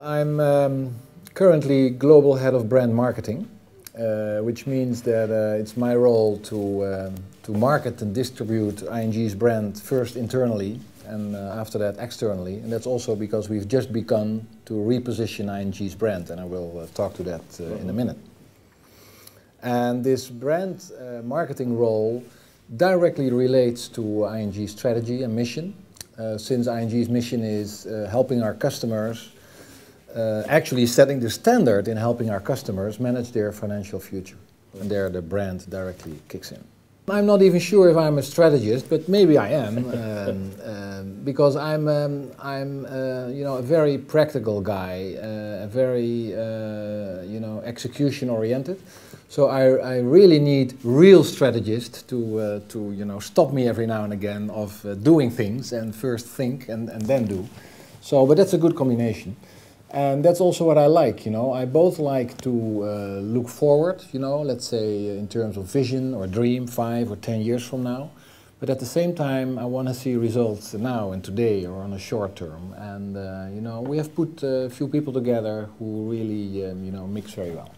I'm currently Global Head of Brand Marketing, which means that it's my role to market and distribute ING's brand first internally and after that externally. And that's also because we've just begun to reposition ING's brand, and I will talk to that in a minute. And this brand marketing role directly relates to ING's strategy and mission, since ING's mission is helping our customers, actually setting the standard in helping our customers manage their financial future. And there the brand directly kicks in. I'm not even sure if I'm a strategist, but maybe I am, because I'm a very practical guy, very execution oriented. So I really need real strategists to stop me every now and again of doing things and first think and then do. So, but that's a good combination. And that's also what I like, I both like to look forward, let's say in terms of vision or dream 5 or 10 years from now. But at the same time, I want to see results now and today or on a short term. And, we have put a few people together who really, mix very well.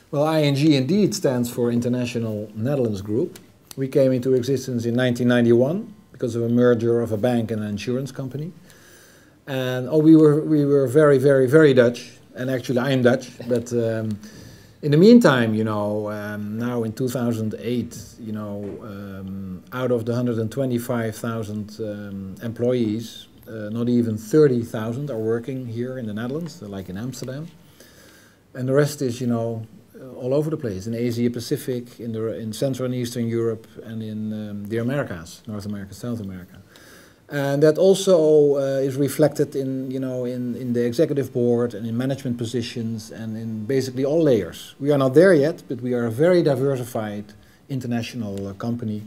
Well, ING indeed stands for International Netherlands Group. We came into existence in 1991. Because of a merger of a bank and an insurance company. And we were very, very, very Dutch, and actually I'm Dutch, but in the meantime, now in 2008, out of the 125,000 employees, not even 30,000 are working here in the Netherlands, like in Amsterdam. And the rest is, all over the place, in Asia Pacific, in Central and Eastern Europe, and in the Americas, North America, South America. And that also is reflected in the executive board and in management positions and in basically all layers. We are not there yet, but we are a very diversified international company,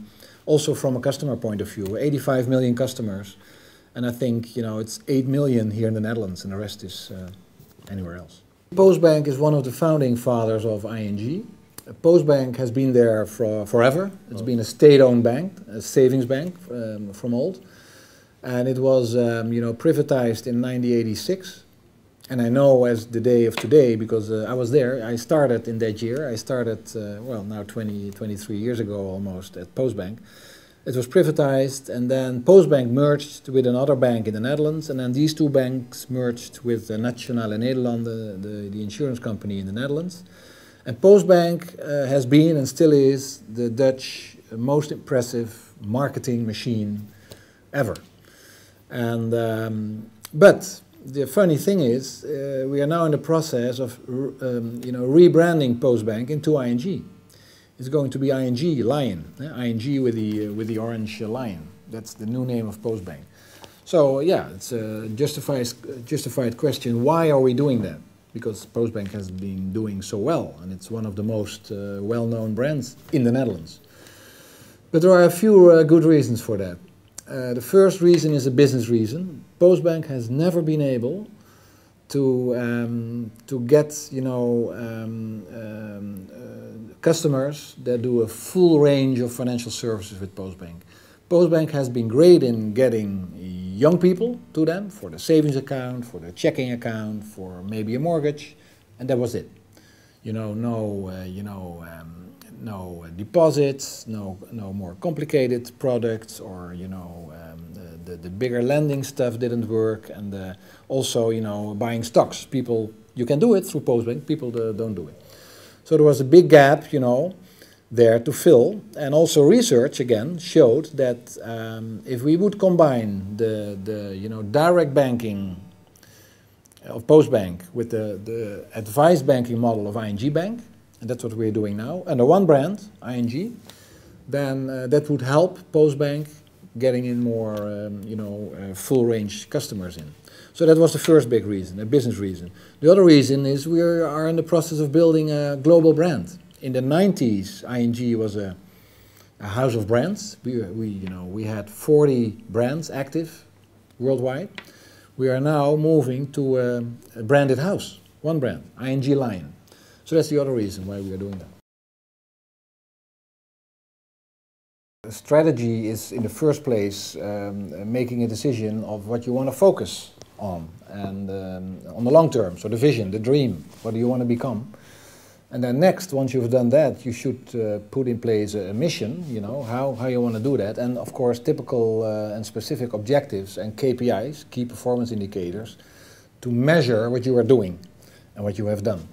also from a customer point of view. 85 million customers, and I think it's 8 million here in the Netherlands, and the rest is anywhere else. Postbank is one of the founding fathers of ING. Postbank has been there forever. It's been a state-owned bank, a savings bank from old. And it was privatized in 1986. And I know as the day of today, because I was there, I started in that year. I started, now 23 years ago almost at Postbank. It was privatized, and then Postbank merged with another bank in the Netherlands, and then these two banks merged with Nationale-Nederlanden, the insurance company in the Netherlands. And Postbank has been and still is the Dutch most impressive marketing machine ever. And but the funny thing is, we are now in the process of rebranding Postbank into ING. It's going to be ING Lion, ING with the orange lion. That's the new name of Postbank. So yeah, it's a justified question. Why are we doing that? Because Postbank has been doing so well, and it's one of the most well-known brands in the Netherlands. But there are a few good reasons for that. The first reason is a business reason. Postbank has never been able to get customers that do a full range of financial services with Postbank. Postbank has been great in getting young people to them for the savings account, for the checking account, for maybe a mortgage, and that was it. No deposits, no more complicated products, or the bigger lending stuff didn't work, and also buying stocks. People, you can do it through Postbank, people don't do it. So there was a big gap, there to fill, and also research again showed that if we would combine the direct banking of Postbank with the advice banking model of ING Bank, and that's what we're doing now, under one brand, ING, then that would help Postbank getting in more full range customers in. So that was the first big reason, a business reason. The other reason is we are in the process of building a global brand. In the 90s, ING was a house of brands. We had 40 brands active worldwide. We are now moving to a branded house, one brand, ING Lion. So that's the other reason why we are doing that. A strategy is, in the first place, making a decision of what you want to focus on, and on the long term, so the vision, the dream, what do you want to become. And then next, once you've done that, you should put in place a mission, you know, how you want to do that, and of course typical and specific objectives and KPIs, key performance indicators, to measure what you are doing and what you have done.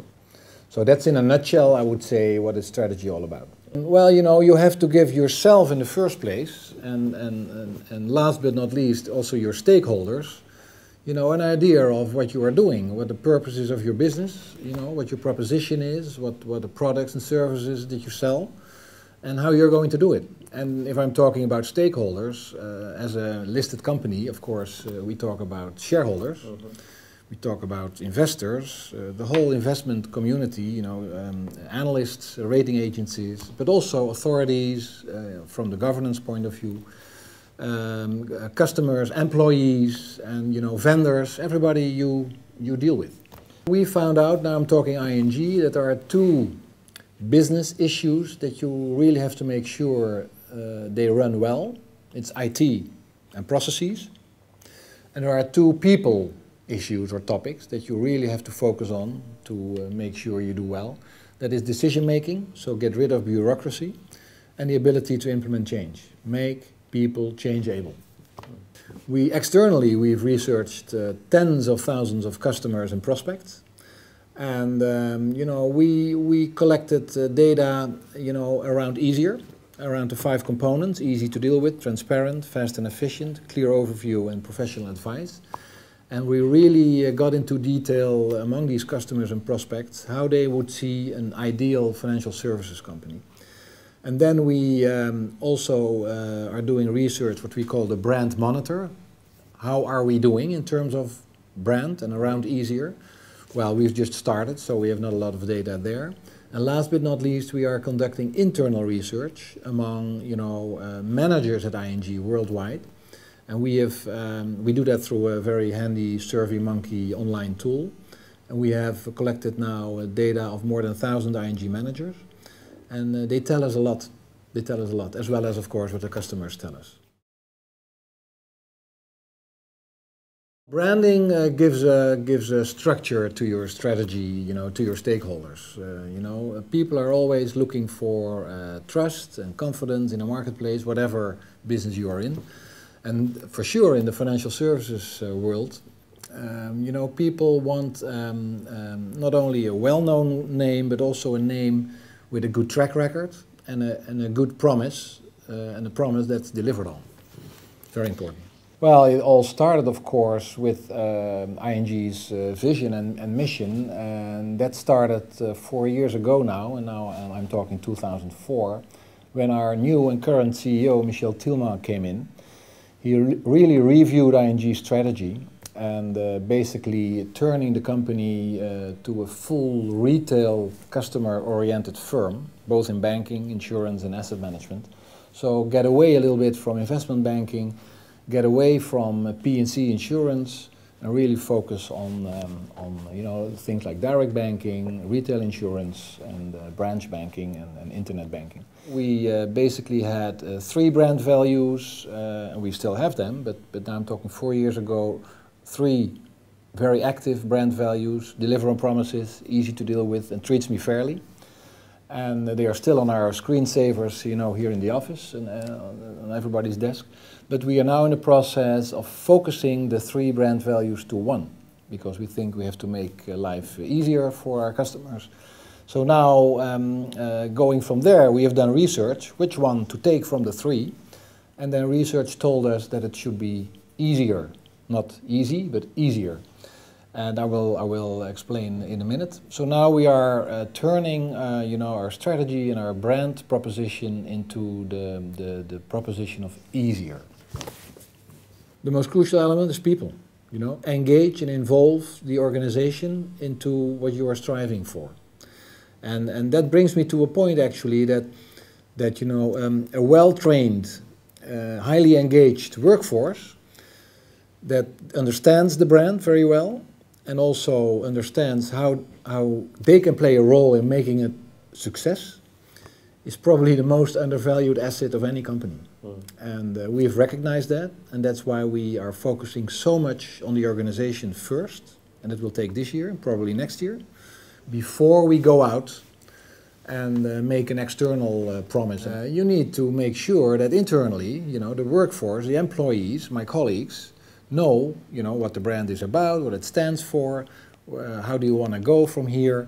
So that's in a nutshell, I would say, what is strategy all about. Well, you know, you have to give yourself in the first place, and last but not least, also your stakeholders, you know, an idea of what you are doing, what the purpose is of your business, you know, what your proposition is, what the products and services that you sell, and how you're going to do it. And if I'm talking about stakeholders, as a listed company, of course, we talk about shareholders, we talk about investors, the whole investment community, you know, analysts, rating agencies, but also authorities from the governance point of view, customers, employees, and, you know, vendors, everybody you deal with. We found out, now I'm talking ING, that there are two business issues that you really have to make sure they run well. It's IT and processes. And there are two people issues or topics that you really have to focus on to make sure you do well. That is decision making, so get rid of bureaucracy, and the ability to implement change. Make people change able. Externally, we've researched tens of thousands of customers and prospects, and you know, we collected data, you know, around easier, around the 5 components: easy to deal with, transparent, fast and efficient, clear overview, and professional advice. And we really got into detail among these customers and prospects how they would see an ideal financial services company. And then we also are doing research, what we call the brand monitor. How are we doing in terms of brand and around easier? Well, we've just started, so we have not a lot of data there. And last but not least, we are conducting internal research among, you know, managers at ING worldwide. And we do that through a very handy SurveyMonkey online tool. And we have collected now data of more than 1,000 ING managers. And they tell us a lot. They tell us a lot, as well as, of course, what the customers tell us. Branding gives a structure to your strategy, you know, to your stakeholders. You know, people are always looking for trust and confidence in a marketplace, whatever business you are in. And for sure, in the financial services world, you know, people want not only a well-known name, but also a name with a good track record and a good promise, and a promise that's delivered on. Very important. Well, it all started, of course, with ING's vision and mission, and that started 4 years ago now, and now I'm talking 2004, when our new and current CEO, Michel Thielman, came in. He really reviewed ING's strategy and basically turning the company to a full retail customer-oriented firm, both in banking, insurance and asset management. So get away a little bit from investment banking, get away from P&C insurance, and really focus on you know, things like direct banking, retail insurance, and branch banking and internet banking. We basically had 3 brand values, and we still have them, but now I'm talking 4 years ago, 3 very active brand values: deliver on promises, easy to deal with, and treats me fairly. And they are still on our screensavers, you know, here in the office and on everybody's desk. But we are now in the process of focusing the 3 brand values to 1, because we think we have to make life easier for our customers. So now, going from there, we have done research, which one to take from the 3, and then research told us that it should be easier, not easy, but easier. And I will explain in a minute. So now we are turning, you know, our strategy and our brand proposition into the proposition of easier. The most crucial element is people. You know, engage and involve the organization into what you are striving for. And that brings me to a point actually that you know, a well-trained, highly engaged workforce that understands the brand very well and also understands how they can play a role in making it success is probably the most undervalued asset of any company. And we've recognized that, and that's why we are focusing so much on the organization first, and it will take this year and probably next year, before we go out and make an external promise. You need to make sure that internally, the workforce, the employees, my colleagues, know, what the brand is about, what it stands for, how do you want to go from here.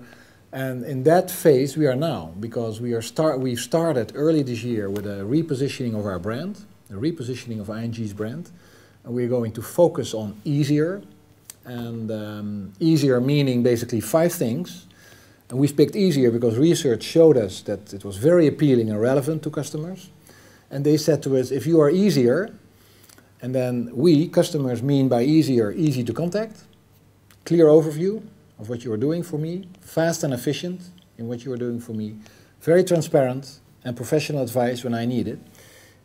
And in that phase we are now, because we've started early this year with a repositioning of our brand, a repositioning of ING's brand, and we're going to focus on easier, and easier meaning basically 5 things. And we picked easier because research showed us that it was very appealing and relevant to customers. And they said to us, if you are easier, and then we, customers, mean by easier, easy to contact, clear overview of what you are doing for me, fast and efficient in what you are doing for me, very transparent and professional advice when I need it.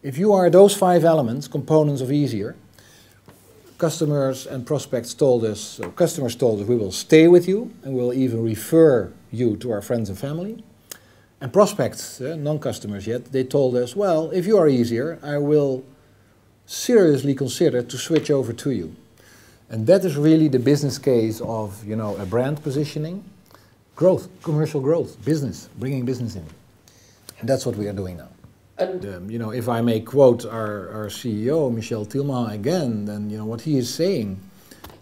If you are those 5 elements, components of easier, customers and prospects told us, so customers told us we will stay with you and we'll even refer you to our friends and family. And prospects, non-customers yet, they told us, well, if you are easier, I will seriously consider to switch over to you. And that is really the business case of, a brand positioning, growth, commercial growth, business, bringing business in. And that's what we are doing now. And if I may quote our CEO, Michel Tilman, again, then, what he is saying,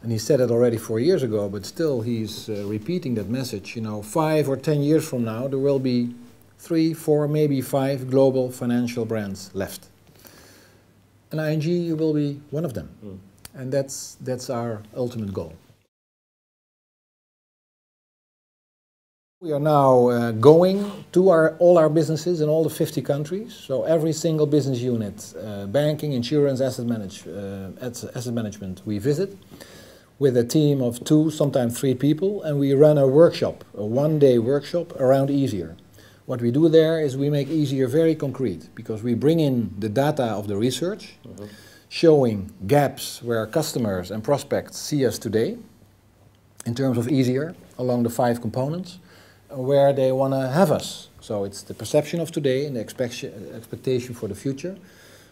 and he said it already 4 years ago, but still he's repeating that message, 5 or 10 years from now, there will be 3, 4, maybe 5 global financial brands left. And ING will be one of them. And that's our ultimate goal. We are now going to all our businesses in all the 50 countries. So every single business unit, banking, insurance, asset management, we visit with a team of 2, sometimes 3 people, and we run a workshop, a one-day workshop around easier. What we do there is we make easier very concrete, because we bring in the data of the research, showing gaps where customers and prospects see us today in terms of easier along the 5 components, where they want to have us. So it's the perception of today and the expectation for the future.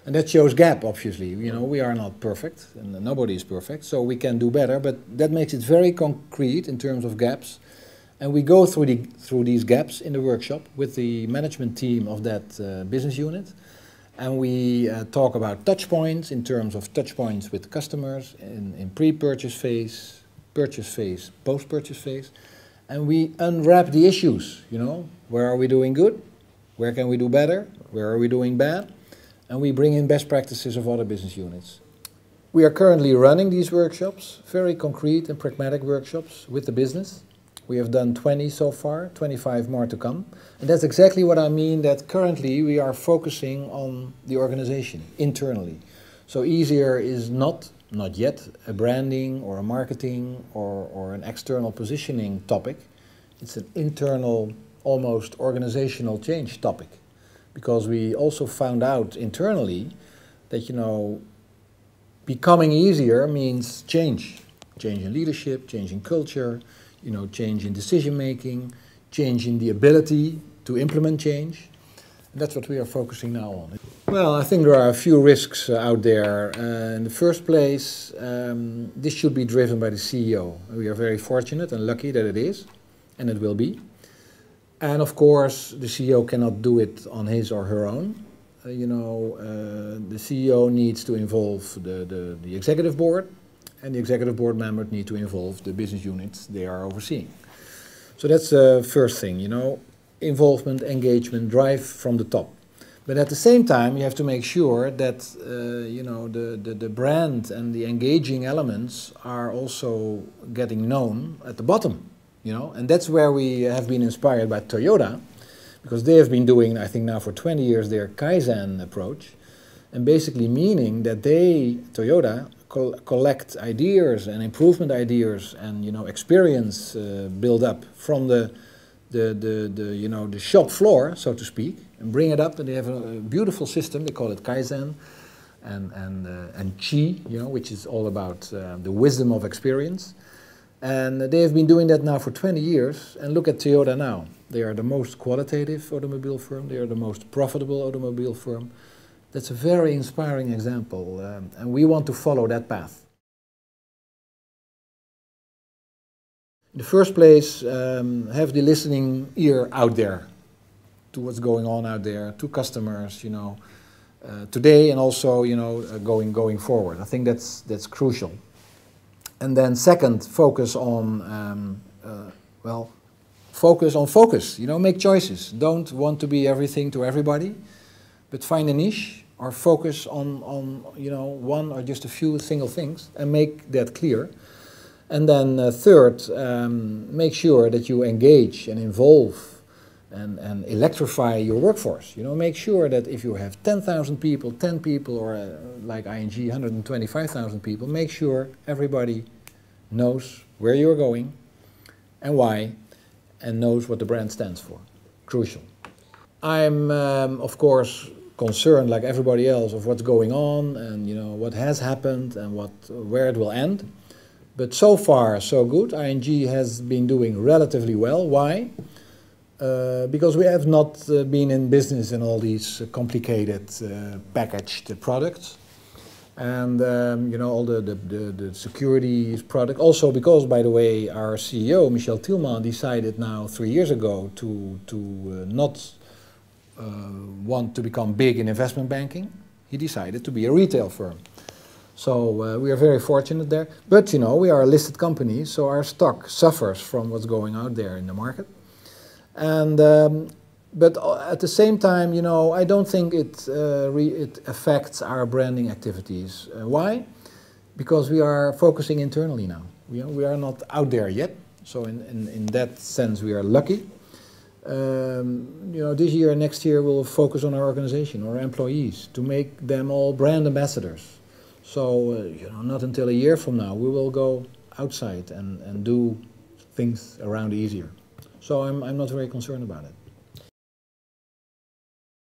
And that shows gap, obviously. We are not perfect, and nobody is perfect, so we can do better, but that makes it very concrete in terms of gaps. And we go through these gaps in the workshop with the management team of that business unit. And we talk about touch points in terms of touch points with customers in pre-purchase phase, purchase phase, post-purchase phase. And we unwrap the issues, where are we doing good? Where can we do better? Where are we doing bad? And we bring in best practices of other business units. We are currently running these workshops, very concrete and pragmatic workshops with the business. We have done 20 so far, 25 more to come. And that's exactly what I mean, that currently we are focusing on the organization internally. So easier is not yet a branding or a marketing or an external positioning topic. It's an internal, almost organizational change topic. Because we also found out internally that, becoming easier means change. Change in leadership, change in culture, change in decision-making, change in the ability to implement change. And that's what we are focusing now on. Well, I think there are a few risks out there. In the first place, this should be driven by the CEO. We are very fortunate and lucky that it is, and it will be. And of course, the CEO cannot do it on his or her own. The CEO needs to involve the executive board, and the executive board members need to involve the business units they are overseeing. So that's the first thing, involvement, engagement, drive from the top. But at the same time, you have to make sure that the brand and the engaging elements are also getting known at the bottom. And that's where we have been inspired by Toyota, because they have been doing, I think now for 20 years, their Kaizen approach, and basically meaning that Toyota, collect ideas and improvement ideas and experience build up from the shop floor, so to speak, and bring it up. And they have a beautiful system. They call it Kaizen and Chi, which is all about the wisdom of experience. And they have been doing that now for 20 years, and look at Toyota now. They are the most qualitative automobile firm, they are the most profitable automobile firm. That's a very inspiring example, and we want to follow that path. In the first place, have the listening ear out there to what's going on out there, to customers, you know, today and also, you know, going forward. I think that's crucial. And then second, focus on, focus, you know, make choices. Don't want to be everything to everybody, but find a niche or focus on you know, one or just a few single things and make that clear. And then third, make sure that you engage and involve and electrify your workforce. You know, make sure that if you have 10,000 people, 10 people, or like ING, 125,000 people, make sure everybody knows where you're going and why, and knows what the brand stands for. Crucial. I'm, of course, concerned, like everybody else, of what's going on and, you know, what has happened and where it will end. But so far, so good. ING has been doing relatively well. Why? Because we have not been in business in all these complicated packaged products, and you know, all the securities product. Also because, by the way, our CEO Michel Tielman decided now 3 years ago to not want to become big in investment banking. He decided to be a retail firm. So we are very fortunate there. But you know, we are a listed company, so our stock suffers from what's going out there in the market. And but at the same time, you know, I don't think it affects our branding activities. Why? Because we are focusing internally now. We are not out there yet. So in that sense, we are lucky. You know, this year and next year, we'll focus on our organization, our employees, to make them all brand ambassadors. So, you know, not until a year from now, we will go outside and do things around easier. So I'm not very concerned about it.